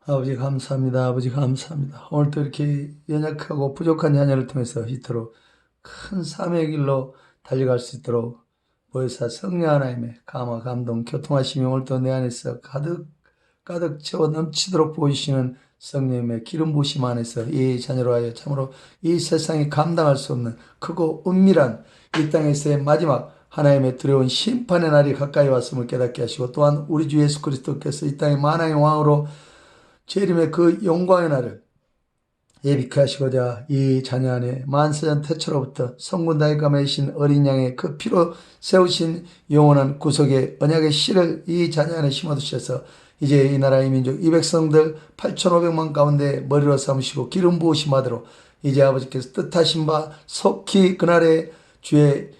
아버지 감사합니다. 아버지 감사합니다. 오늘도 이렇게 연약하고 부족한 자녀를 통해서 이토록 큰 삶의 길로 달려갈 수 있도록 보혜사 성령 하나님의 감화 감동 교통하심이 오늘도 내 안에서 가득 가득 채워 넘치도록 보이시는 성령님의 기름 부으심 안에서 이 자녀로 하여 참으로 이 세상이 감당할 수 없는 크고 은밀한 이 땅에서의 마지막 하나님의 두려운 심판의 날이 가까이 왔음을 깨닫게 하시고, 또한 우리 주 예수 그리스도께서 이 땅의 만왕의 왕으로 재림의 그 영광의 날을 예비케 하시고자 이 자녀 안에 만세전 태초로부터 성군 다윗과 맺으신 어린 양의 그 피로 세우신 영원한 구속의 언약의 씨를 이 자녀 안에 심어두셔서 이제 이 나라의 민족 이 백성들 8,500만 가운데 머리로 삼으시고 기름 부으심 받으러 이제 아버지께서 뜻하신 바 속히 그날의 주의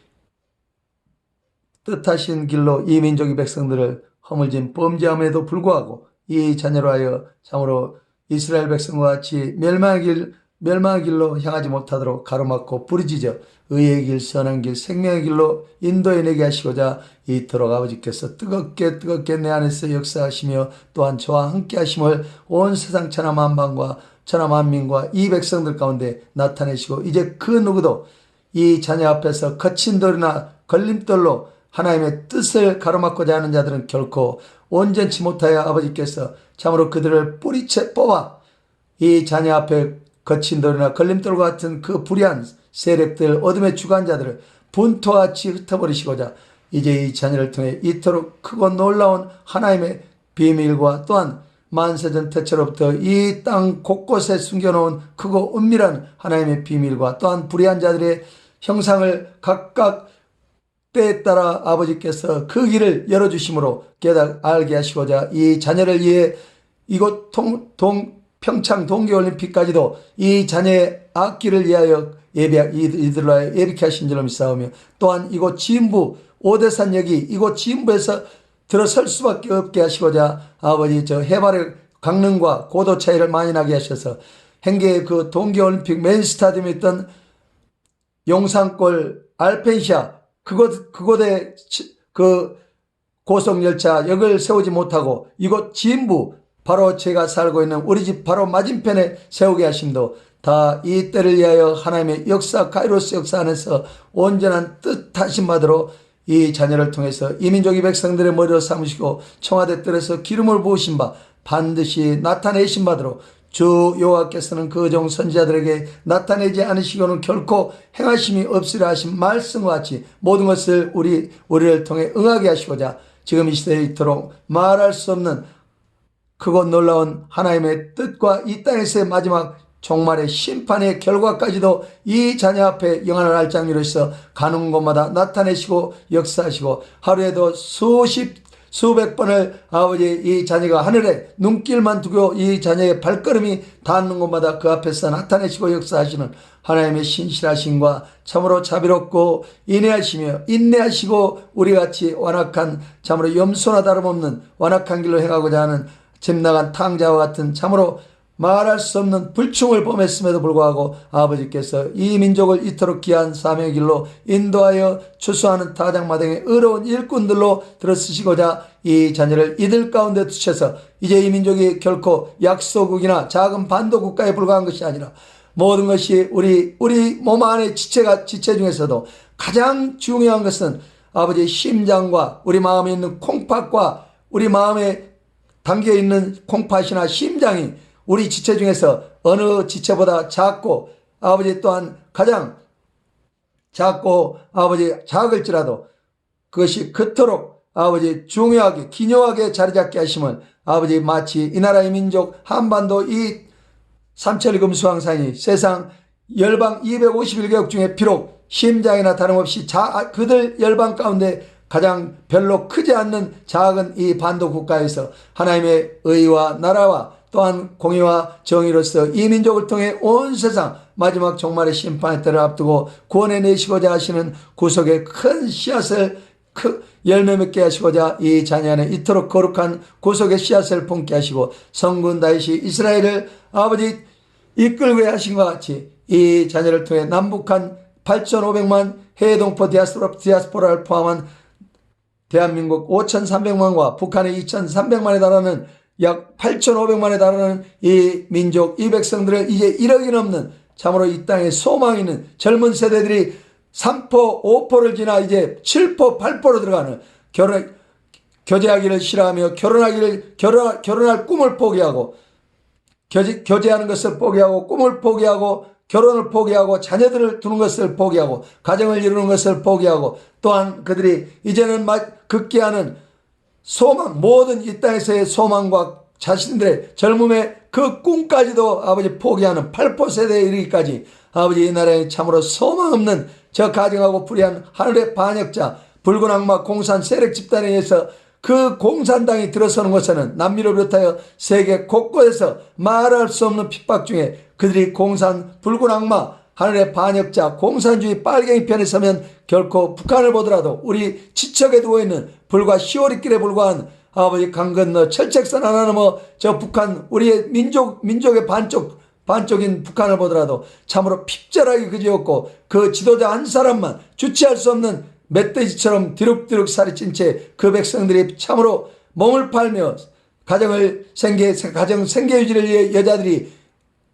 뜻하신 길로 이 민족 이 백성들을 허물진 범죄함에도 불구하고 이 자녀로 하여 참으로 이스라엘 백성과 같이 멸망의 길로 향하지 못하도록 가로막고 부르짖어 의의 길, 선한 길, 생명의 길로 인도해내게 하시고자 이토록 아버지께서 뜨겁게 내 안에서 역사하시며 또한 저와 함께 하심을 온 세상 천하만방과 천하만민과 이 백성들 가운데 나타내시고, 이제 그 누구도 이 자녀 앞에서 거친 돌이나 걸림돌로 하나님의 뜻을 가로막고자 하는 자들은 결코 온전치 못하여 아버지께서 참으로 그들을 뿌리채 뽑아 이 자녀 앞에 거친 돌이나 걸림돌과 같은 그 불의한 세력들, 어둠의 주관자들을 분토같이 흩어버리시고자 이제 이 자녀를 통해 이토록 크고 놀라운 하나님의 비밀과 또한 만세전 태초로부터 이 땅 곳곳에 숨겨놓은 크고 은밀한 하나님의 비밀과 또한 불의한 자들의 형상을 각각 때에 따라 아버지께서 그 길을 열어주심으로 알게 하시고자 이 자녀를 위해 이곳 평창 동계올림픽까지도 이 자녀의 앞길을 위하여 이들로 하여 예비케 하신 줄로 믿사오며, 또한 이곳 지인부 오대산역이 이곳 지인부에서 들어설 수밖에 없게 하시고자 아버지 저 해발의 강릉과 고도 차이를 많이 나게 하셔서 행계의 그 동계올림픽 메인 스타디움에 있던 용산골 알펜시아 그곳에 그 고속열차 역을 세우지 못하고 이곳 지인부 바로 제가 살고 있는 우리 집 바로 맞은편에 세우게 하심도 다 이 때를 위하여 하나님의 역사 카이로스 역사 안에서 온전한 뜻하신 바대로 이 자녀를 통해서 이 민족 이 백성들의 머리로 삼으시고 청와대 뜰에서 기름을 부으신 바 반드시 나타내신 바대로 주 여호와께서는 그 종 선지자들에게 나타내지 않으시고는 결코 행하심이 없으리라 하신 말씀과 같이 모든 것을 우리를 통해 응하게 하시고자 지금 이 시대에 이토록 말할 수 없는 크고 놀라운 하나님의 뜻과 이 땅에서의 마지막 종말의 심판의 결과까지도 이 자녀 앞에 영원한 알장리로 있어 가는 곳마다 나타내시고 역사하시고, 하루에도 수백 번을 아버지 이 자녀가 하늘에 눈길만 두고 이 자녀의 발걸음이 닿는 곳마다 그 앞에서 나타내시고 역사하시는 하나님의 신실하심과 참으로 자비롭고 인내하시고 우리같이 완악한 참으로 염소나 다름없는 완악한 길로 행하고자 하는 집 나간 탕자와 같은 참으로 말할 수 없는 불충을 범했음에도 불구하고 아버지께서 이 민족을 이토록 귀한 사명의 길로 인도하여 추수하는 타작마당의 의로운 일꾼들로 들어쓰시고자 이 자녀를 이들 가운데 두셔서 이제 이 민족이 결코 약소국이나 작은 반도국가에 불과한 것이 아니라 모든 것이 우리 몸 안의 지체 중에서도 가장 중요한 것은 아버지의 심장과 우리 마음에 있는 콩팥과 우리 마음에 담겨있는 콩팥이나 심장이 우리 지체 중에서 어느 지체보다 작고 아버지 또한 가장 작고 아버지 작을지라도 그것이 그토록 아버지 중요하게 기묘하게 자리잡게 하심을 아버지 마치 이 나라의 민족 한반도 이 삼천리금수왕산이 세상 열방 251개국 중에 비록 심장이나 다름없이 그들 열방 가운데 가장 별로 크지 않는 작은 이 반도 국가에서 하나님의 의와 나라와 또한 공의와 정의로서 이 민족을 통해 온 세상 마지막 종말의 심판의 때를 앞두고 구원해 내시고자 하시는 구속의 큰 씨앗을 열매 맺게 하시고자 이 자녀 안에 이토록 거룩한 구속의 씨앗을 품게 하시고 성군 다윗이 이스라엘을 아버지 이끌게 하신 것 같이 이 자녀를 통해 남북한 8,500만 해외동포 디아스포라를 포함한 대한민국 5,300만과 북한의 2,300만에 달하는 약 8,500만에 달하는 이 민족, 이 백성들을 이제 1억이 넘는 참으로 이 땅에 소망이 있는 젊은 세대들이 3포, 5포를 지나 이제 7포, 8포로 들어가는 교제하기를 싫어하며 결혼할 꿈을 포기하고 교제하는 것을 포기하고 꿈을 포기하고 결혼을 포기하고 자녀들을 두는 것을 포기하고 가정을 이루는 것을 포기하고 또한 그들이 이제는 극기하는 소망, 모든 이 땅에서의 소망과 자신들의 젊음의 그 꿈까지도 아버지 포기하는 8포 세대에 이르기까지 아버지 이 나라에 참으로 소망 없는 저 가정하고 불의한 하늘의 반역자 붉은 악마 공산 세력 집단에 의해서 그 공산당이 들어서는 것에는 남미를 비롯하여 세계 곳곳에서 말할 수 없는 핍박 중에 그들이 공산 붉은 악마 하늘의 반역자 공산주의 빨갱이 편에 서면 결코 북한을 보더라도 우리 지척에 두고 있는 불과 10월 있길에 불과한 아버지 강 건너 철책선 하나 넘어 저 북한 우리의 민족의 반쪽인 북한을 보더라도 참으로 핍절하게 그지없고 그 지도자 한 사람만 주체할 수 없는 멧돼지처럼 뒤룩뒤룩 살이 찐 채 그 백성들이 참으로 몸을 팔며 가정 생계 유지를 위해 여자들이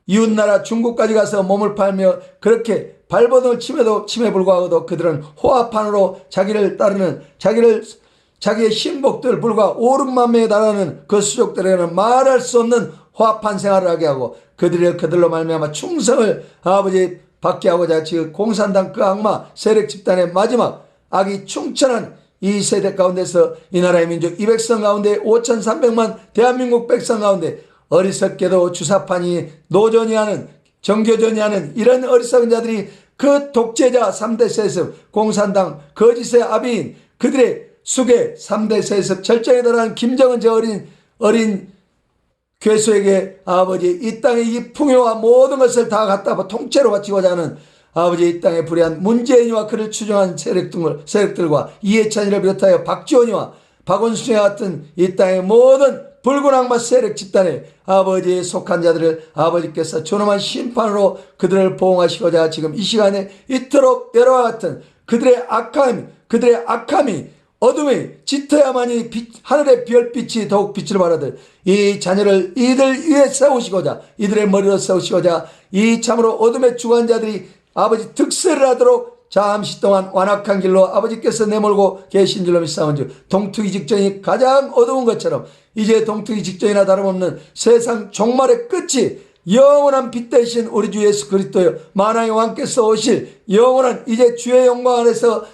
이웃나라 중국까지 가서 몸을 팔며 그렇게 발버둥을 침에 불구하고도 그들은 호화판으로 자기를 따르는 자기의 신복들 불과 5, 6만 명에 달하는 그 수족들에게는 말할 수 없는 호화판 생활을 하게 하고 그들로 말미암아 충성을 아버지 받게 하고자 지금 공산당 그 악마 세력 집단의 마지막 악이 충천한 이 세대 가운데서 이 나라의 민족 200성 가운데 5,300만 대한민국 백성 가운데 어리석게도 주사파니 노전이 하는 정교전이 하는 이런 어리석은 자들이 그 독재자 3대 세습 공산당 거짓의 아비인 그들의 숙의 3대 세습 절정에 달하는 김정은 저 어린 괴수에게 아버지 이 땅의 이 풍요와 모든 것을 다 갖다 통째로 바치고자 하는 아버지 이 땅에 불의한 문재인이와 그를 추종한 세력들과 이해찬이를 비롯하여 박지원이와 박원순이와 같은 이 땅의 모든 붉은 악마 세력 집단에 아버지에 속한 자들을 아버지께서 존엄한 심판으로 그들을 보호하시고자 지금 이 시간에 이토록 여러와 같은 그들의 악함이 어둠이 짙어야만이 하늘의 별빛이 더욱 빛을 발하듯 이 자녀를 이들 위에 세우시고자 이들의 머리로 세우시고자 이 참으로 어둠의 주관자들이 아버지 득세를 하도록 잠시 동안 완악한 길로 아버지께서 내몰고 계신 줄로 믿사온즉 동투기 직전이 가장 어두운 것처럼 이제 동투기 직전이나 다름없는 세상 종말의 끝이 영원한 빛 되신 우리 주 예수 그리스도여 만왕의 왕께서 오실 영원한 이제 주의 영광 안에서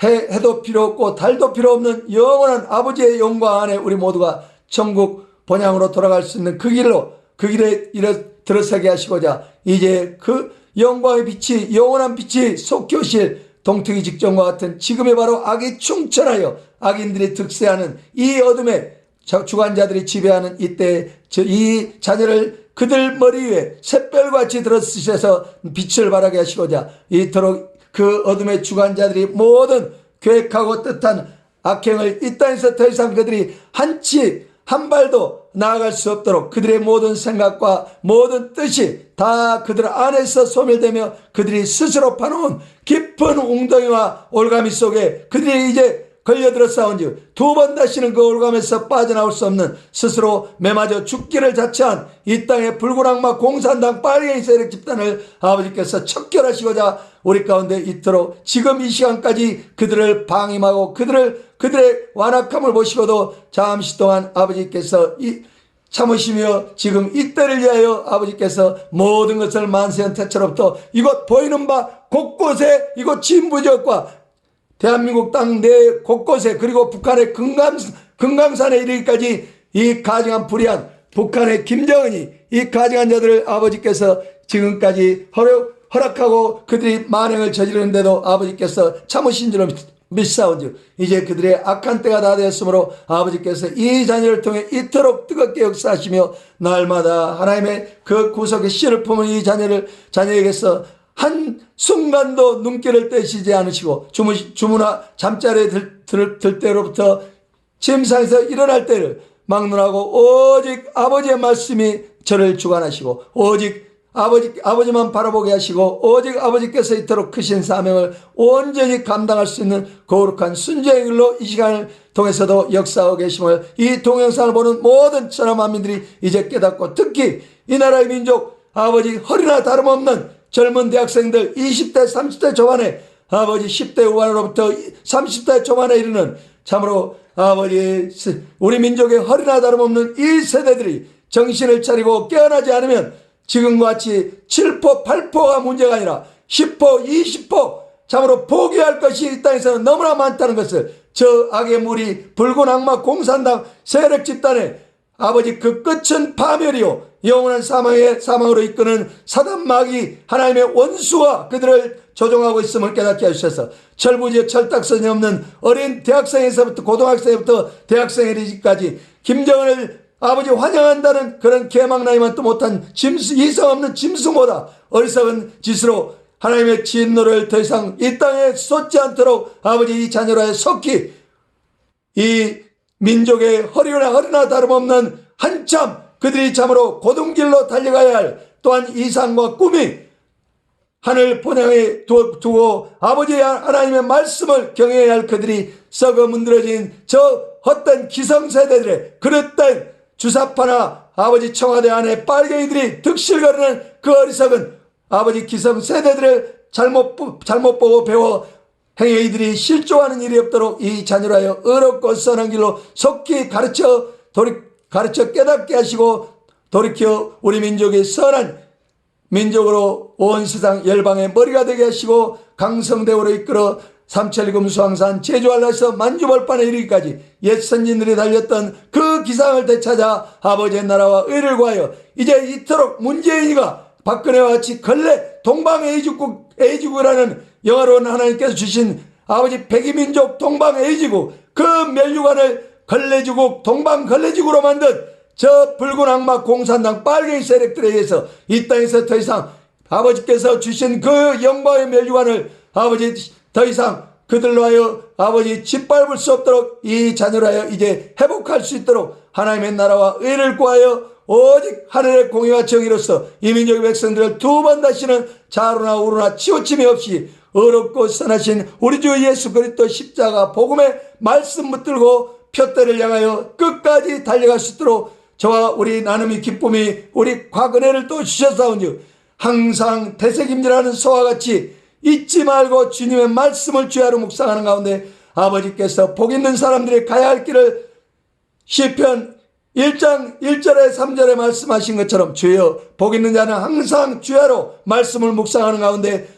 해도 필요 없고 달도 필요 없는 영원한 아버지의 영광 안에 우리 모두가 천국 본향으로 돌아갈 수 있는 그 길에 들어서게 하시고자 이제 그 영광의 빛이 영원한 빛이 솟겨오실 동투기 직전과 같은 지금의 바로 악이 충천하여 악인들이 득세하는 이 어둠에 주관자들이 지배하는 이때 이 자녀를 그들 머리 위에 샛별같이 들어쓰셔서 빛을 발하게 하시고자 이토록 그 어둠의 주관자들이 모든 계획하고 뜻한 악행을 이 땅에서 더 이상 그들이 한 발도 나아갈 수 없도록 그들의 모든 생각과 모든 뜻이 다 그들 안에서 소멸되며 그들이 스스로 파놓은 깊은 웅덩이와 올가미 속에 그들이 이제 걸려들었사온즉 두 번 다시는 그 올감에서 빠져나올 수 없는 스스로 매맞아 죽기를 자처한 이 땅의 붉은 악마 공산당 빨갱이 세력 집단을 아버지께서 척결하시고자 우리 가운데 이토록 지금 이 시간까지 그들을 방임하고 그들의 완악함을 보시고도 잠시 동안 아버지께서 참으시며 지금 이때를 위하여 아버지께서 모든 것을 만세현태처로부터 이곳 보이는 바 곳곳에 이곳 진부지역과 대한민국 땅 내 곳곳에 그리고 북한의 금강산에 이르기까지 이 가증한 불의한 북한의 김정은이 이 가증한 자들을 아버지께서 지금까지 허락하고 그들이 만행을 저지르는데도 아버지께서 참으신 줄로 믿사온즉 이제 그들의 악한 때가 다 되었으므로 아버지께서 이 자녀를 통해 이토록 뜨겁게 역사하시며 날마다 하나님의 그 구속의 씨를 품은 이 자녀에게서 한 순간도 눈길을 떼시지 않으시고 주무나 잠자리에 들 때로부터 침상에서 일어날 때를 막론하고 오직 아버지의 말씀이 저를 주관하시고 오직 아버지만 바라보게 하시고 오직 아버지께서 이토록 크신 사명을 온전히 감당할 수 있는 거룩한 순종의 길로 이 시간을 통해서도 역사하고 계심을 이 동영상을 보는 모든 천하 만민들이 이제 깨닫고, 특히 이 나라의 민족 아버지 허리나 다름없는 젊은 대학생들 20대 30대 초반에 아버지 10대 후반으로부터 30대 초반에 이르는 참으로 아버지 우리 민족의 허리나 다름없는 이 세대들이 정신을 차리고 깨어나지 않으면 지금과 같이 7포 8포가 문제가 아니라 10포 20포 참으로 포기할 것이 이 땅에서는 너무나 많다는 것을 저 악의 무리 붉은 악마 공산당 세력 집단의 아버지 그 끝은 파멸이요 영원한 사망으로 이끄는 사단 마귀 하나님의 원수와 그들을 조종하고 있음을 깨닫게 하셔서 철부지 철딱선이 없는 어린 대학생에서부터 고등학생부터 대학생에까지 김정은을 아버지 환영한다는 그런 개망나이만도 못한 이성 없는 짐승보다 어리석은 짓으로 하나님의 진노를 더 이상 이 땅에 쏟지 않도록 아버지 이 자녀라에 속히 이 민족의 허리나 다름없는 한참 그들이 참으로 고등길로 달려가야 할 또한 이상과 꿈이 하늘 본향에 두고 아버지 하나님의 말씀을 경외해야 할 그들이 썩어 문드러진 저 헛된 기성세대들의 그릇된 주사파나 아버지 청와대 안에 빨갱이들이 득실거리는 그 어리석은 아버지 기성세대들을 잘못 보고 배워 행위들이 실종하는 일이 없도록 이 자녀라여 의롭고 선한 길로 속히 가르쳐 깨닫게 하시고 돌이켜 우리 민족의 선한 민족으로 온 세상 열방의 머리가 되게 하시고 강성대우로 이끌어 삼천리금 수왕산 제주한라에서 만주벌판에 이르기까지 옛 선진들이 달렸던 그 기상을 되찾아 아버지의 나라와 의를 구하여 이제 이토록 문재인이가 박근혜와 같이 근래 동방에이지국이라는 영화로운 하나님께서 주신 아버지 백이민족 동방에이지국 그 멸류관을 걸레지국 동방걸레지국으로 만든 저 붉은 악마 공산당 빨갱이 세력들에 의해서 이 땅에서 더 이상 아버지께서 주신 그 영광의 멸류관을 아버지 더 이상 그들로 하여 아버지 짓밟을 수 없도록 이 자녀로 하여 이제 회복할 수 있도록 하나님의 나라와 의를 구하여 오직 하늘의 공의와 정의로서 이 민족의 백성들을 두 번 다시는 자루나 우루나 치우침이 없이 어렵고 선하신 우리 주 예수 그리스도 십자가 복음의 말씀 붙들고 표대를 향하여 끝까지 달려갈 수 있도록 저와 우리 나눔이 기쁨이 우리 과거내를 또 주셨사온즉 항상 되새김질하는 소와 같이 잊지 말고 주님의 말씀을 주야로 묵상하는 가운데 아버지께서 복 있는 사람들이 가야 할 길을 시편 1장 1절에 3절에 말씀하신 것처럼 주여 복 있는 자는 항상 주야로 말씀을 묵상하는 가운데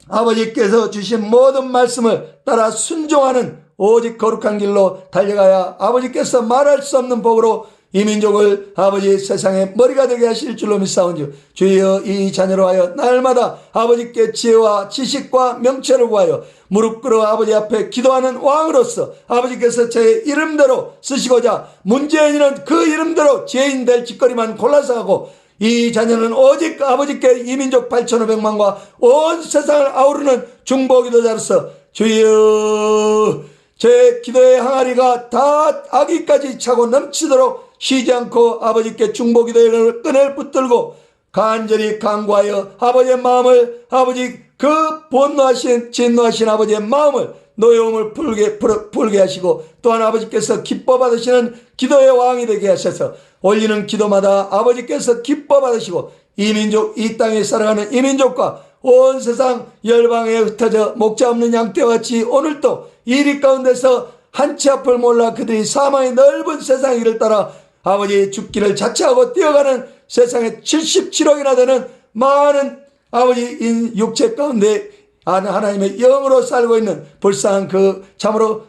아버지께서 주신 모든 말씀을 따라 순종하는 오직 거룩한 길로 달려가야 아버지께서 말할 수 없는 복으로 이 민족을 아버지 세상의 머리가 되게 하실 줄로 믿사온즉 주여 이 자녀로 하여 날마다 아버지께 지혜와 지식과 명철을 구하여 무릎 꿇어 아버지 앞에 기도하는 왕으로서 아버지께서 제 이름대로 쓰시고자 문재인은 그 이름대로 죄인 될 짓거리만 골라서 하고 이 자녀는 오직 아버지께 이 민족 8,500만과 온 세상을 아우르는 중보기도자로서 주여 제 기도의 항아리가 다 아기까지 차고 넘치도록 쉬지 않고 아버지께 중보기도의 끈을 붙들고 간절히 간구하여 아버지의 마음을 아버지 그 진노하신 아버지의 마음을 노여움을 풀게 하시고 또한 아버지께서 기뻐 받으시는 기도의 왕이 되게 하셔서 올리는 기도마다 아버지께서 기뻐 받으시고 이 민족 이 땅에 살아가는 이 민족과 온 세상 열방에 흩어져 목자 없는 양떼같이 오늘도 이리 가운데서 한치 앞을 몰라 그들이 사망의 넓은 세상 길을 따라 아버지 죽기를 자처하고 뛰어가는 세상에 77억이나 되는 많은 아버지 육체 가운데 하나님의 영으로 살고 있는 불쌍한 그 참으로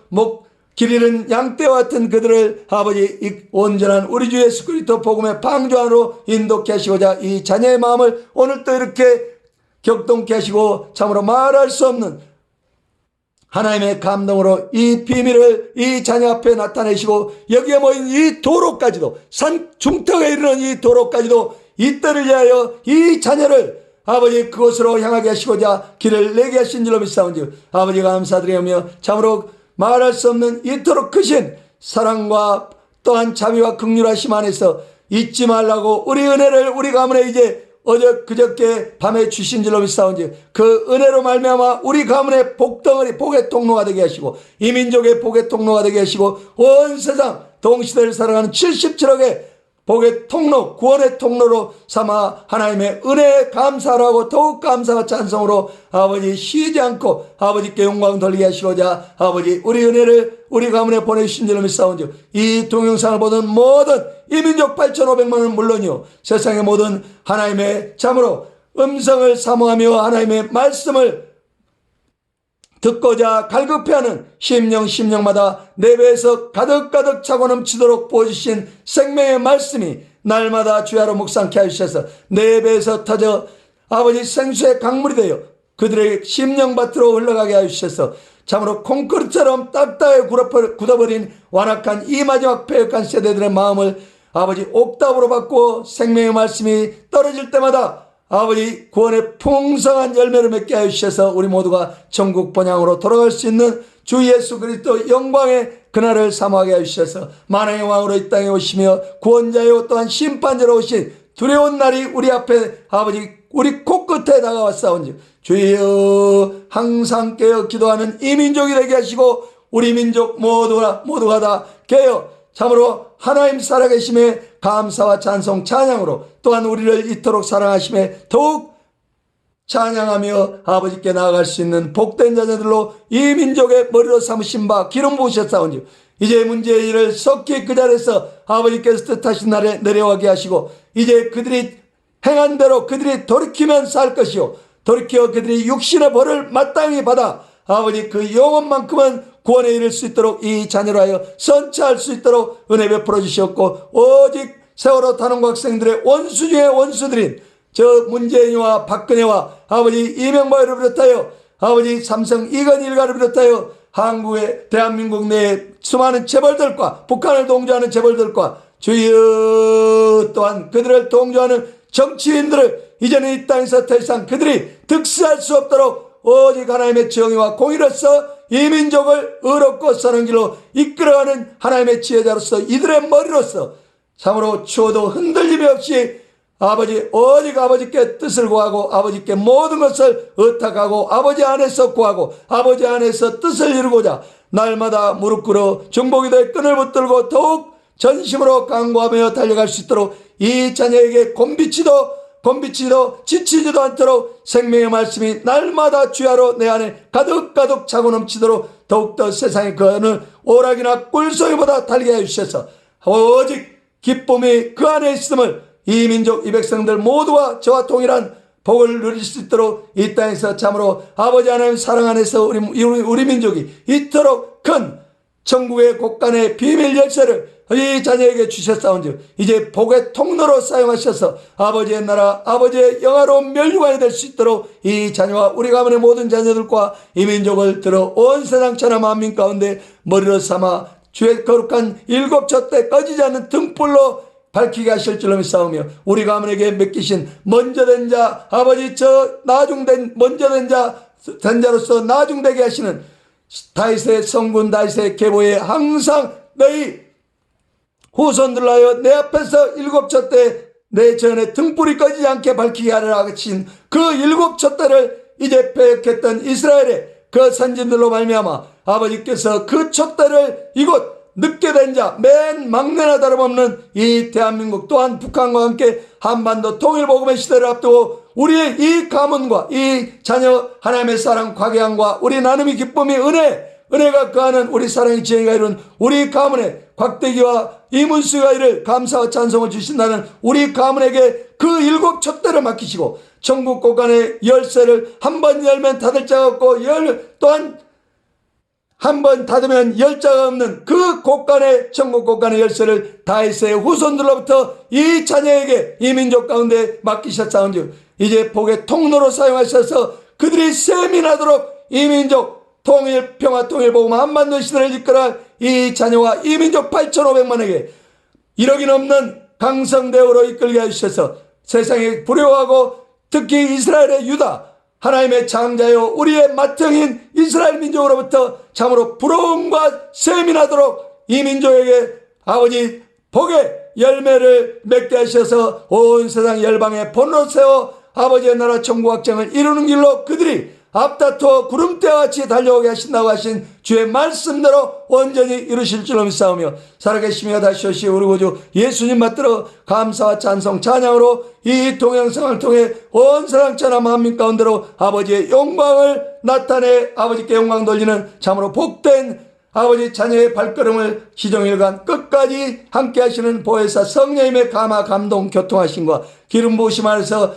길 잃은 양떼와 같은 그들을 아버지 온전한 우리 주 예수 그리스도 복음의 방주 안으로 인도케 하시고자 이 자녀의 마음을 오늘도 이렇게 격동케 하시고 참으로 말할 수 없는 하나님의 감동으로 이 비밀을 이 자녀 앞에 나타내시고 여기에 모인 이 도로까지도 산 중턱에 이르는 이 도로까지도 이 때를 위하여 이 자녀를 아버지 그곳으로 향하게 하시고자 길을 내게 하신 줄로 믿사온즉 아버지 감사드리며 참으로 말할 수 없는 이토록 크신 사랑과 또한 자비와 긍휼하심 안에서 잊지 말라고 우리 은혜를 우리 가문에 이제 그저께 밤에 주신 줄로 믿사온지 그 은혜로 말미암아 우리 가문의 복덩어리 복의 통로가 되게 하시고 이 민족의 복의 통로가 되게 하시고 온 세상 동시대를 살아가는 77억의 복의 통로, 구원의 통로로 삼아 하나님의 은혜에 감사하고 더욱 감사와 찬송으로 아버지 쉬지 않고 아버지께 영광 돌리게 하시고자 아버지 우리 은혜를 우리 가문에 보내주신 줄로 믿사온즉 이 동영상을 보는 모든 이민족 8,500만은 물론이요 세상의 모든 하나님의 참으로 음성을 사모하며 하나님의 말씀을 듣고자 갈급해하는 심령마다 내 배에서 가득가득 차고 넘치도록 부어주신 생명의 말씀이 날마다 주야로 묵상케 하셔서 내 배에서 터져 아버지 생수의 강물이 되어 그들의 심령밭으로 흘러가게 하셔서 참으로 콘크리트처럼 딱딱하게 굳어버린 완악한 이 마지막 패역한 세대들의 마음을 아버지 옥답으로 바꾸어 생명의 말씀이 떨어질 때마다 아버지 구원의 풍성한 열매를 맺게 하시셔서 우리 모두가 천국 본향으로 돌아갈 수 있는 주 예수 그리스도 영광의 그날을 사모하게 하시셔서 만왕의 왕으로 이 땅에 오시며 구원자요 또한 심판자로 오신 두려운 날이 우리 앞에 아버지 우리 코끝에 다가왔사온지 주여 항상 깨어 기도하는 이 민족이 되게 하시고 우리 민족 모두가 다 깨어 참으로 하나님 살아계심에 감사와 찬송 찬양으로 또한 우리를 이토록 사랑하심에 더욱 찬양하며 아버지께 나아갈 수 있는 복된 자녀들로 이 민족의 머리로 삼으신 바 기름 부으셨사온지 이제 문제의 일을 속히 그 자리에서 아버지께서 뜻하신 날에 내려가게 하시고 이제 그들이 행한 대로 그들이 돌이키면 살 것이요 돌이켜 그들이 육신의 벌을 마땅히 받아 아버지 그 영혼만큼은 구원에 이를 수 있도록 이 자녀로 하여 선처할 수 있도록 은혜 베풀어 주셨고 오직 세월호 탄원고 학생들의 원수 중의 원수들인 저 문재인과 박근혜와 아버지 이명박을 비롯하여 아버지 삼성 이건 일가를 비롯하여 한국의 대한민국 내의 수많은 재벌들과 북한을 동조하는 재벌들과 주여 또한 그들을 동조하는 정치인들을 이제는 이 땅에서 더 이상 그들이 득세할 수 없도록 오직 하나님의 정의와 공의로서 이 민족을 의롭고 선한 길로 이끌어가는 하나님의 지혜자로서 이들의 머리로서 참으로 추워도 흔들림이 없이 아버지 오직 아버지께 뜻을 구하고 아버지께 모든 것을 의탁하고 아버지 안에서 구하고 아버지 안에서 뜻을 이루고자 날마다 무릎 꿇어 중보기도의 끈을 붙들고 더욱 전심으로 간구하며 달려갈 수 있도록 이 자녀에게 곤비치도 지치지도 않도록 생명의 말씀이 날마다 주야로 내 안에 가득가득 차고 넘치도록 더욱더 세상의 그 어느 오락이나 꿀송이보다 달게 해주셔서 오직 기쁨이 그 안에 있음을 이 민족 이 백성들 모두가 저와 동일한 복을 누릴 수 있도록 이 땅에서 참으로 아버지 하나님 사랑 안에서 우리 민족이 이토록 큰 천국의 곳간의 비밀 열쇠를 이 자녀에게 주셨사온즉 이제 복의 통로로 사용하셔서 아버지의 나라 아버지의 영화로운 멸류관이 될 수 있도록 이 자녀와 우리 가문의 모든 자녀들과 이 민족을 들어 온 세상 천하 만민 가운데 머리로 삼아 주의 거룩한 일곱 촛대 꺼지지 않는 등불로 밝히게 하실 줄로 믿사오며 우리 가문에게 맡기신 먼저된 자 아버지 저 나중된 먼저된 자로서 나중되게 하시는 다윗의 성군 다윗의 계보에 항상 너희 후손들로 하여 내 앞에서 일곱 촛대 내 전에 등불이 꺼지지 않게 밝히게 하리라 하신 그 일곱 촛대를 이제 빼앗겼던 이스라엘의 그 선진들로 말미암아 아버지께서 그 촛대를 이곳 늦게 된 자 맨 막내나 다름없는 이 대한민국 또한 북한과 함께 한반도 통일복음의 시대를 앞두고 우리의 이 가문과 이 자녀 하나님의 사랑 과계함과 우리 나눔이 기쁨이 은혜가 거하는 우리 사랑의 지혜가 이룬 우리 가문의 곽대기와 이문수가 이를 감사와 찬송을 주신다는 우리 가문에게 그 일곱 촛대를 맡기시고 천국 곳간의 열쇠를 한 번 열면 닫을 자가 없고 또한 한 번 닫으면 열 자가 없는 그 곳간의 천국 곳간의 열쇠를 다윗의 후손들로부터 이 자녀에게 이 민족 가운데 맡기셨사온즉 이제 복의 통로로 사용하셔서 그들이 세민하도록 이 민족 통일 평화 통일 복음 한반도 시대를 이끌어갈 이 자녀와 이 민족 8,500만에게 1억이 넘는 강성대우로 이끌게 해주셔서 세상에 불효하고 특히 이스라엘의 유다 하나님의 장자요 우리의 맏형인 이스라엘 민족으로부터 참으로 부러움과 세민하도록 이 민족에게 아버지 복의 열매를 맺게 하셔서 온 세상 열방에 본으로 세워 아버지의 나라 천국 확장을 이루는 길로 그들이 앞다투어 구름대와 같이 달려오게 하신다고 하신 주의 말씀대로 온전히 이루실 줄로 믿사오며 살아계시며 다시 오시 우리 구주 예수님 받들어 감사와 찬송 찬양으로 이 동영상을 통해 온 세상 천하 만민 가운데로 아버지의 영광을 나타내 아버지께 영광 돌리는 참으로 복된 아버지 자녀의 발걸음을 시종일관 끝까지 함께 하시는 보혜사 성령님의 감화 감동 교통하심과 기름 부으심 안에서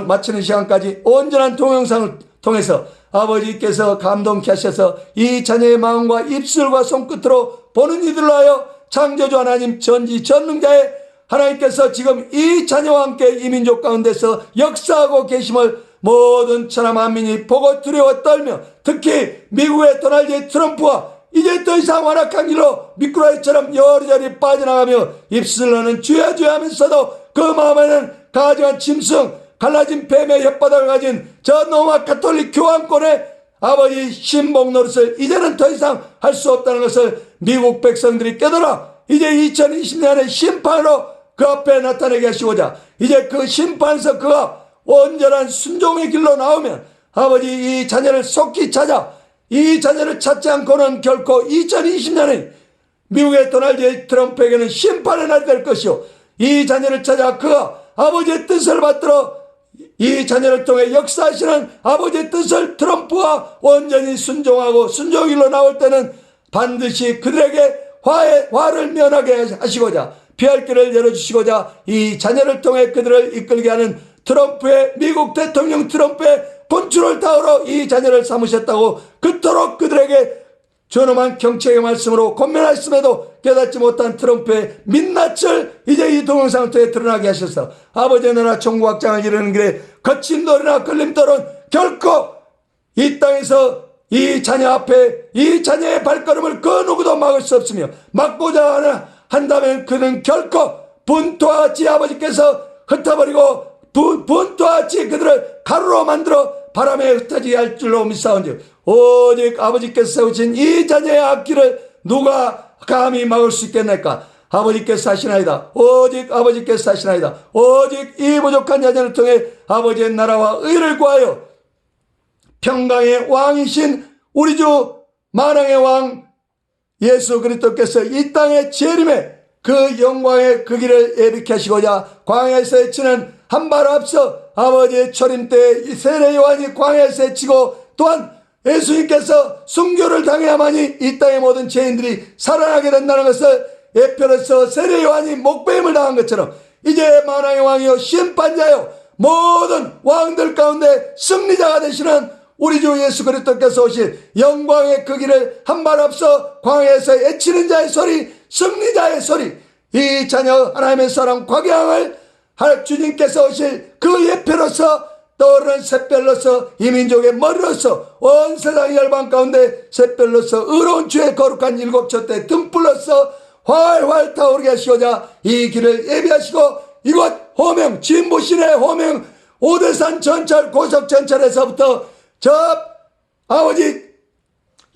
마치는 시간까지 온전한 동영상을 통해서 아버지께서 감동케 하셔서 이 자녀의 마음과 입술과 손끝으로 보는 이들로 하여 창조주 하나님 전지전능자의 하나님께서 지금 이 자녀와 함께 이 민족 가운데서 역사하고 계심을 모든 천하 만민이 보고 두려워 떨며 특히 미국의 도널드 트럼프와 이제 더 이상 완악한 길로 미꾸라지처럼 여리저리 빠져나가며 입술로는 주야 주야 하면서도 그 마음에는 가증한 짐승 갈라진 뱀의 혓바닥을 가진 저 노마 가톨릭 교황권의 아버지 신복 노릇을 이제는 더 이상 할 수 없다는 것을 미국 백성들이 깨달아 이제 2020년의 심판으로 그 앞에 나타내게 하시고자 이제 그 심판에서 그가 온전한 순종의 길로 나오면 아버지 이 자녀를 속히 찾아 이 자녀를 찾지 않고는 결코 2020년에 미국의 도널드 트럼프에게는 심판의 날이 될 것이요 이 자녀를 찾아 그가 아버지의 뜻을 받들어 이 자녀를 통해 역사하시는 아버지의 뜻을 트럼프와 온전히 순종하고 순종의 길로 나올 때는 반드시 그들에게 화를 면하게 하시고자 피할 길을 열어주시고자 이 자녀를 통해 그들을 이끌게 하는 트럼프의 미국 대통령 트럼프의 본주를 다우러 이 자녀를 삼으셨다고 그토록 그들에게 존엄한 경책의 말씀으로 권면하였음에도 깨닫지 못한 트럼프의 민낯을 이제 이 동영상을 통해 드러나게 하셔서 아버지의 나라 천국 확장을 이루는 길에 거친 돌이나 걸림돌은 결코 이 땅에서 이 자녀 앞에 이 자녀의 발걸음을 그 누구도 막을 수 없으며 막고자 한다면 그는 결코 분토와 같이 아버지께서 흩어버리고 분토와 같이 그들을 가루로 만들어 바람에 흩어지게 할 줄로 믿사온즉 오직 아버지께서 세우신 이 자녀의 앞길을 누가 감히 막을 수 있겠나이까. 아버지께서 하시나이다. 오직 아버지께서 하시나이다. 오직 이 부족한 자녀를 통해 아버지의 나라와 의를 구하여 평강의 왕이신 우리 주 만왕의 왕 예수 그리스도께서 이 땅의 재림에 그 영광의 그 길을 예비케 하시고자 광야에서 헤치는 한 발 앞서 아버지의 초림 때 세례 요한이 광야에서 헤치고 또한 예수님께서 순교를 당해야만이 이 땅의 모든 죄인들이 살아나게 된다는 것을 예표로서 세례 요한이 목배임을 당한 것처럼 이제 만왕의 왕이요 심판자요 모든 왕들 가운데 승리자가 되시는 우리 주 예수 그리스도께서 오실 영광의 그 길을 한 발 앞서 광야에서 애치는 자의 소리 승리자의 소리 이 자녀 하나님의 사랑 과경을 할 주님께서 오실 그 예표로서 떠오르는 샛별로서 이 민족의 머리로서 온 세상 열방 가운데 샛별로서 의로운 주의 거룩한 일곱 촛대 등불로서 활활 타오르게 하시고자 이 길을 예비하시고 이곳 호명 진부신의 호명 오대산 전철 고속 전철에서부터 저 아버지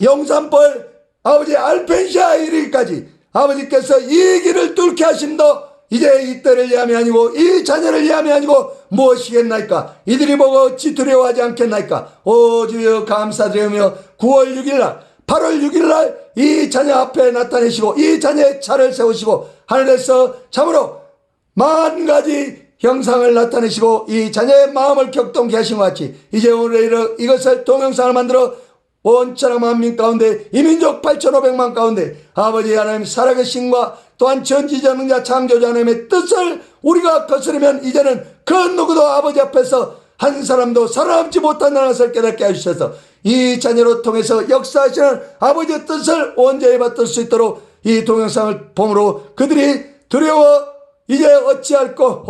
영산벌 아버지 알펜시아 이르기까지 아버지께서 이 길을 뚫게 하심도 이제 이 때를 위함이 아니고 이 자녀를 위함이 아니고 무엇이겠나이까. 이들이 보고 어찌 두려워하지 않겠나이까. 오 주여 감사드리며 9월 6일날 8월 6일날 이 자녀 앞에 나타내시고 이 자녀의 차를 세우시고 하늘에서 참으로 만 가지 형상을 나타내시고 이 자녀의 마음을 격동케 하신 것 같이 이제 오늘 이것을 동영상을 만들어 온 천하 만민 가운데 이민족 8,500만 가운데 아버지 하나님 살아계신과 또한 전지전능자 창조자 하나님의 뜻을 우리가 거스르면 이제는 그 누구도 아버지 앞에서 한 사람도 살아남지 못한다는 것을 깨닫게 해주셔서 이 자녀로 통해서 역사하시는 아버지의 뜻을 온전히 받들 수 있도록 이 동영상을 봄으로 그들이 두려워 이제 어찌할꼬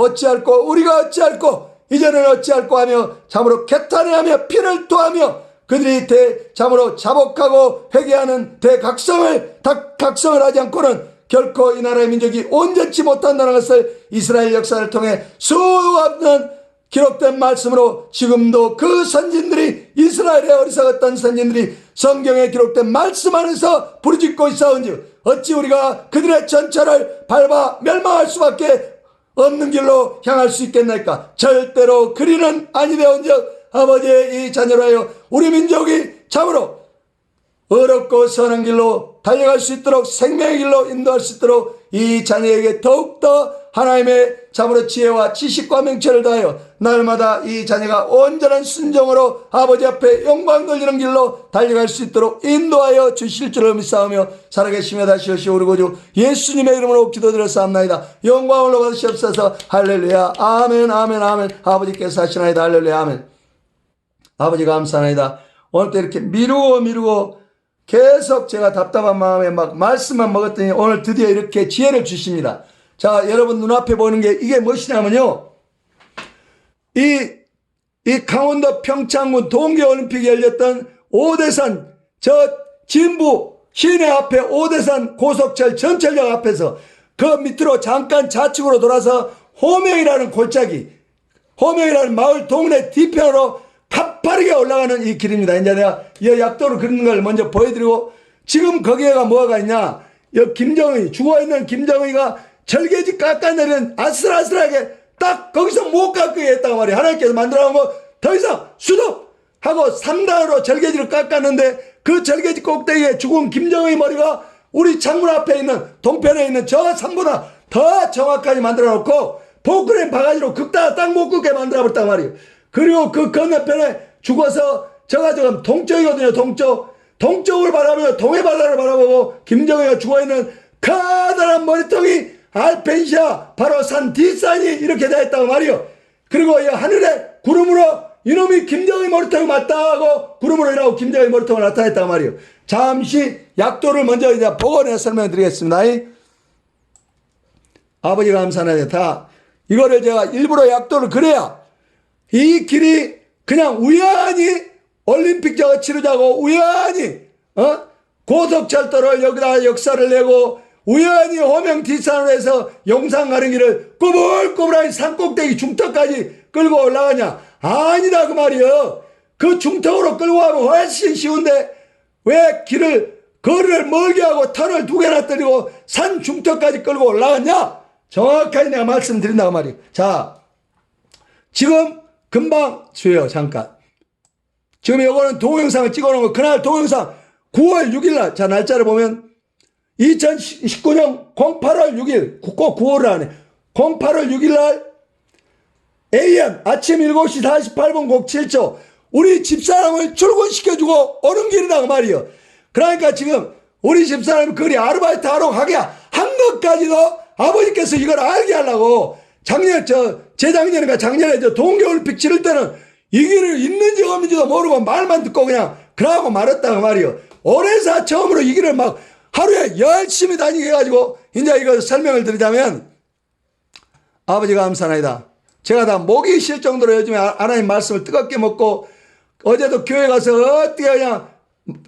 우리가 어찌할꼬 이제는 어찌할꼬 하며 참으로 개탄해하며 피를 토하며 그들이 참으로 자복하고 회개하는 각성을 하지 않고는 결코 이 나라의 민족이 온전치 못한다는 것을 이스라엘 역사를 통해 수없는 기록된 말씀으로 지금도 그 선진들이 이스라엘의 어리석었던 선진들이 성경에 기록된 말씀 안에서 부르짖고 있사온즉 어찌 우리가 그들의 전철을 밟아 멸망할 수밖에 없는 길로 향할 수 있겠나이까? 절대로 그리는 아니 되온즉 아버지의 이 자녀로 하여 우리 민족이 참으로 어렵고 선한 길로 달려갈 수 있도록 생명의 길로 인도할 수 있도록 이 자녀에게 더욱더 하나님의 참으로 지혜와 지식과 명철을 다하여 날마다 이 자녀가 온전한 순종으로 아버지 앞에 영광 돌리는 길로 달려갈 수 있도록 인도하여 주실 줄을 믿사오며 살아계시며 다시 오시오 우리 구주 예수님의 이름으로 기도드렸사옵나이다. 영광을 받으시옵소서. 할렐루야. 아멘 아멘 아멘. 아버지께서 하시나이다. 할렐루야. 아멘. 아버지 감사합니다. 오늘도 이렇게 미루고 계속 제가 답답한 마음에 막 말씀만 먹었더니 오늘 드디어 이렇게 지혜를 주십니다. 자, 여러분 눈앞에 보이는 게 이게 무엇이냐면요. 이 강원도 평창군 동계올림픽이 열렸던 오대산 저 진부 시내 앞에 오대산 고속철 전철역 앞에서 그 밑으로 잠깐 좌측으로 돌아서 호명이라는 골짜기, 호명이라는 마을 동네 뒤편으로 가파르게 올라가는 이 길입니다. 이제 내가 이 약도를 그리는 걸 먼저 보여드리고 지금 거기에가 뭐가 있냐. 여 김정의, 죽어있는 김정의가 절개지 깎아내리는 아슬아슬하게 딱 거기서 못 깎게 했단 말이에요. 하나님께서 만들어놓은 거 더 이상 수도 하고 3단으로 절개지를 깎았는데 그 절개지 꼭대기에 죽은 김정의 머리가 우리 창문 앞에 있는 동편에 있는 저 산보다 더 정확하게 만들어놓고 포크레인 바가지로 긁다가 딱 못 긁게 만들어버렸단 말이에요. 그리고 그 건너편에 죽어서 저가 지금 동쪽이거든요. 동쪽을 바라보며 동해바다를 바라보고 김정희가 죽어있는 커다란 머리통이 알펜시아 바로 산 뒷산이 이렇게 되어 있다고 말이요. 그리고 이 하늘에 구름으로 이놈이 김정희 머리통이 맞다 하고 구름으로 일하고 김정희 머리통을 나타냈다고 말이요. 잠시 약도를 먼저 이제 보고 내가 설명드리겠습니다. 아버지 감사합니다. 이거를 제가 일부러 약도를 그래야 이 길이 그냥 우연히 올림픽 저거 치르자고 우연히 고속철도를 여기다 역사를 내고 우연히 호명 뒷산으로 해서 용산 가는 길을 꼬불꼬불한 산꼭대기 중턱까지 끌고 올라가냐. 아니다 그 말이요. 그 중턱으로 끌고 가면 훨씬 쉬운데 왜 거리를 멀게 하고 터널 2개나 때리고 산 중턱까지 끌고 올라갔냐. 정확하게 내가 말씀드린다고 말이에요. 자, 지금 금방 주요 잠깐. 지금 이거는 동영상을 찍어놓은 거. 그날 동영상 9월 6일 날. 자, 날짜를 보면 2019년 08월 6일. 꼭 9월을 안 해. 08월 6일 날 AM 아침 7시 48분 07초. 우리 집사람을 출근시켜주고 오는 길이다 그 말이요. 그러니까 지금 우리 집사람이 그리 아르바이트 하러 가게 한 것까지도 아버지께서 이걸 알게 하려고 재작년인가 작년에 동계올림픽 치를 때는 이 길을 있는지 없는지도 모르고 말만 듣고 그냥 그러고 말았다 그 말이요. 올해서 처음으로 이 길을 막 하루에 열심히 다니게 해가지고 이제 이거 설명을 드리자면 아버지가 감사합니다. 제가 다 목이 쉴 정도로 요즘에 하나님 말씀을 뜨겁게 먹고 어제도 교회 가서 어떻게 그냥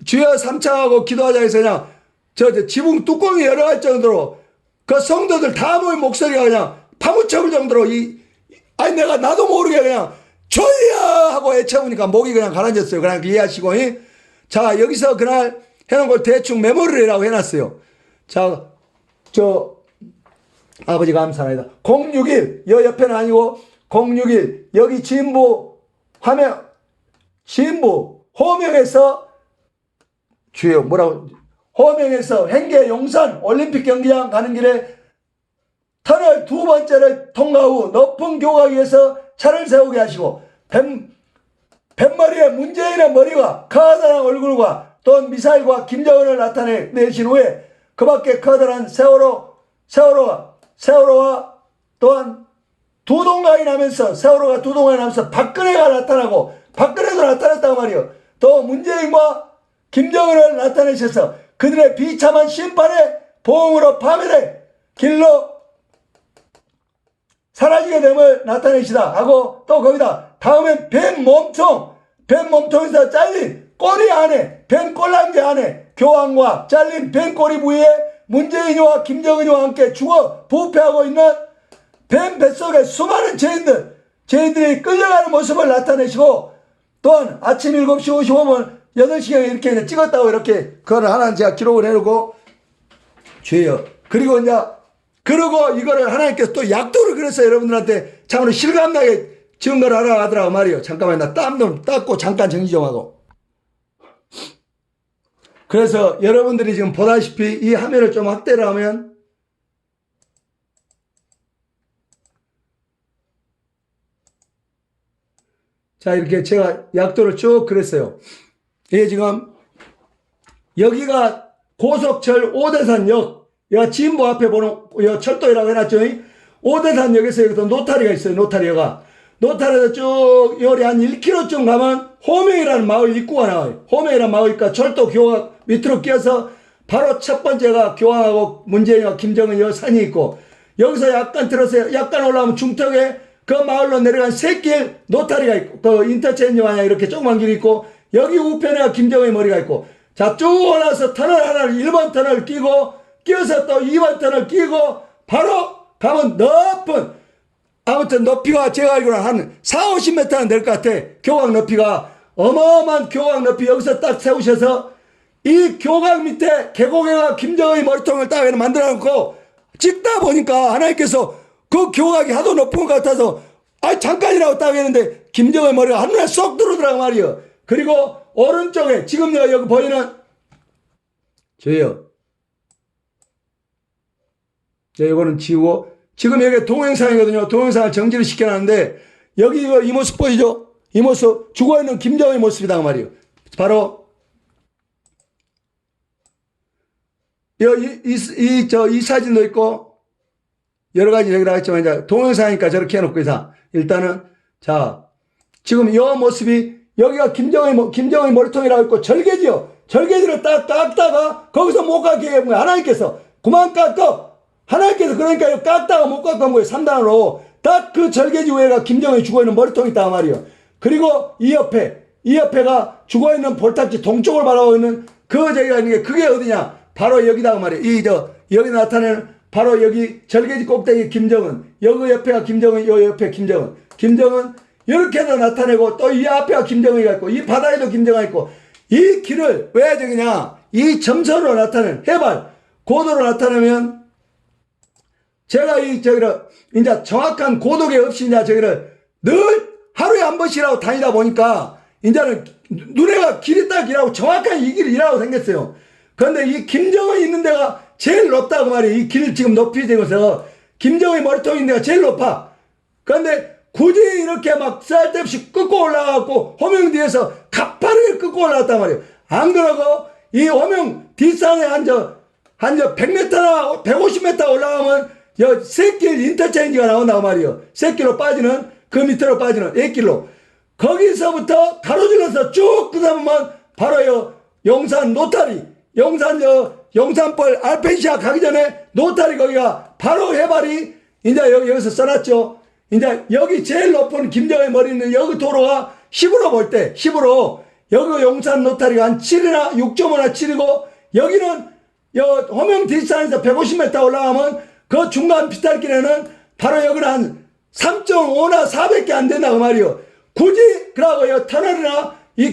주여 삼창하고 기도하자 해서 그냥 지붕 뚜껑이 열어갈 정도로 그 성도들 다 모인 목소리가 그냥 파묻혀볼 정도로 내가 나도 모르게 그냥 주여 하고 외쳐보니까 목이 그냥 가라앉았어요. 그냥 이해하시고. 자, 여기서 그날 해놓은 걸 대충 메모리라고 해놨어요. 자, 아버지 감사합니다. 061, 여 옆에는 아니고 061, 여기 진부 호명에서 주요 뭐라고 호명에서 행계 용산 올림픽 경기장 가는 길에 터널 2번째를 통과 후 높은 교각위에서 차를 세우게 하시고 뱃머리에 문재인의 머리와 커다란 얼굴과 또한 미사일과 김정은을 나타내신 후에 그 밖에 커다란 세월호와 또한 세월호가 두 동강이 나면서 박근혜가 나타나고 박근혜도 나타났다고 말이요. 또 문재인과 김정은을 나타내셔서 그들의 비참한 심판의 보응으로 파멸의 길로 사라지게 됨을 나타내시다 하고 또 거기다 다음엔 뱀 몸통에서 잘린 꼬리 안에 뱀 꼴랑지 안에 교황과 잘린 뱀 꼬리 부위에 문재인이와 김정은이와 함께 죽어 부패하고 있는 뱀 뱃속에 수많은 죄인들이 끌려가는 모습을 나타내시고 또한 아침 7시 55분 8시경에 이렇게 찍었다고 이렇게 그거를 하나 제가 기록을 해놓고 주여. 그리고 이제 그러고 이거를 하나님께서 또 약도를 그래서 여러분들한테 참으로 실감나게 증거를 하라 하더라고 말이요. 잠깐만 나 땀 좀 닦고 잠깐 정리 좀 하고. 그래서 여러분들이 지금 보다시피 이 화면을 좀 확대를 하면 자 이렇게 제가 약도를 쭉 그랬어요. 이게 지금 여기가 고속철 오대산역 여기 진보 앞에 보는 여기 철도이라고 해놨죠. 오대산역에서 여기서 노타리가 있어요. 노타리에서 쭉 요리 한 1km쯤 가면 호명이라는 마을 입구가 나와요. 호명이라는 마을이니까 철도 교각 밑으로 끼어서 바로 첫 번째가 교황하고 문재인과 김정은 여 산이 있고 여기서 약간 들어서 약간 올라오면 중턱에 그 마을로 내려간 샛길 노타리가 있고 그 인터체인지 마냥 이렇게 조그만 길이 있고 여기 우편에 김정은의 머리가 있고 자 쭉 올라서 터널 하나를 1번 터널 끼고 끼어서 또 2번 터널 끼고 바로 가면 높은 아무튼 높이가 제가 알기로는 한 4, 50m는 될 것 같아. 교각 높이가 어마어마한 교각 높이 여기서 딱 세우셔서 이 교각 밑에 계곡에가 김정은의 머리통을 딱 만들어 놓고 찍다 보니까 하나님께서 그 교각이 하도 높은 것 같아서 아 잠깐이라고 딱 했는데 김정은의 머리가 한눈에 쏙 들어오더라고 말이요. 그리고 오른쪽에 지금 여기 보이는 저요. 자, 이거는 지우고 지금 여기 동영상이거든요. 동영상을 정지를 시켜놨는데 여기 이 모습 보이죠? 이 모습 죽어있는 김정은의 모습이다 말이에요. 바로 이 사진도 있고 여러 가지 여기 나왔지만 이제 동영상이니까 저렇게 해놓고 이상 일단은 자 지금 이 모습이 여기가 김정은의 머리통이라고 있고 절개지요. 절개지를 딱 깎다가 거기서 못 깎게 한 거예요. 하나님께서 그만 깎어. 하나님께서 그러니까 깎다가 못 깎은 거예요. 3단으로 딱 그 절개지 위에가 김정은이 죽어있는 머리통이 있다 말이에요. 그리고 이 옆에가 죽어있는 볼탁지 동쪽을 바라보고 있는 그 저기가 있는 게 그게 어디냐 바로 여기다 말이에요. 여기 나타내는 바로 여기 절개지 꼭대기 김정은 여기 옆에가 김정은 요 옆에 김정은 이렇게도 나타내고 또 이 앞에가 김정은이가 있고 이 바다에도 김정은이 있고 이 길을 왜 저기냐 이 점선으로 나타내는 해발 고도로 나타내면 제가 저기를 이제 정확한 고도계 없이 이제 저기를 늘 하루에 한 번씩이라고 다니다 보니까 이제는 눈에가 길이 딱 일하고 정확한 이 길이 일하고 생겼어요. 그런데 이 김정은이 있는 데가 제일 높다고 말이에요. 이 길 지금 높이 되면서 김정은이 머리통이 있는 데가 제일 높아. 그런데 굳이 이렇게 막 쓸데없이 끊고 올라가고 호명 뒤에서 가파르게 끊고 올라갔단 말이에요. 안 그러고 이 호명 뒷산에 한 100m나 150m 올라가면 샛길 인터체인지가 나온다고 말이에요. 샛길로 빠지는 그 밑으로 빠지는 A길로 거기서부터 가로질러서 쭉 끄다보면 바로 용산 노타리 용산벌 알펜시아 가기 전에 노타리 거기가 바로 해발이 이제 여기서 써놨죠. 이제 여기 제일 높은 김정의 머리 있는 여기 도로가 10으로 볼 때 10으로 여기 용산 노타리가 한 7이나 6.5나 7이고 여기는 호명 뒷산에서 150m 올라가면 그 중간 비탈길에는 바로 여기는 한 3.5나 400개 안 된다고 말이요. 굳이 그러고 터널이나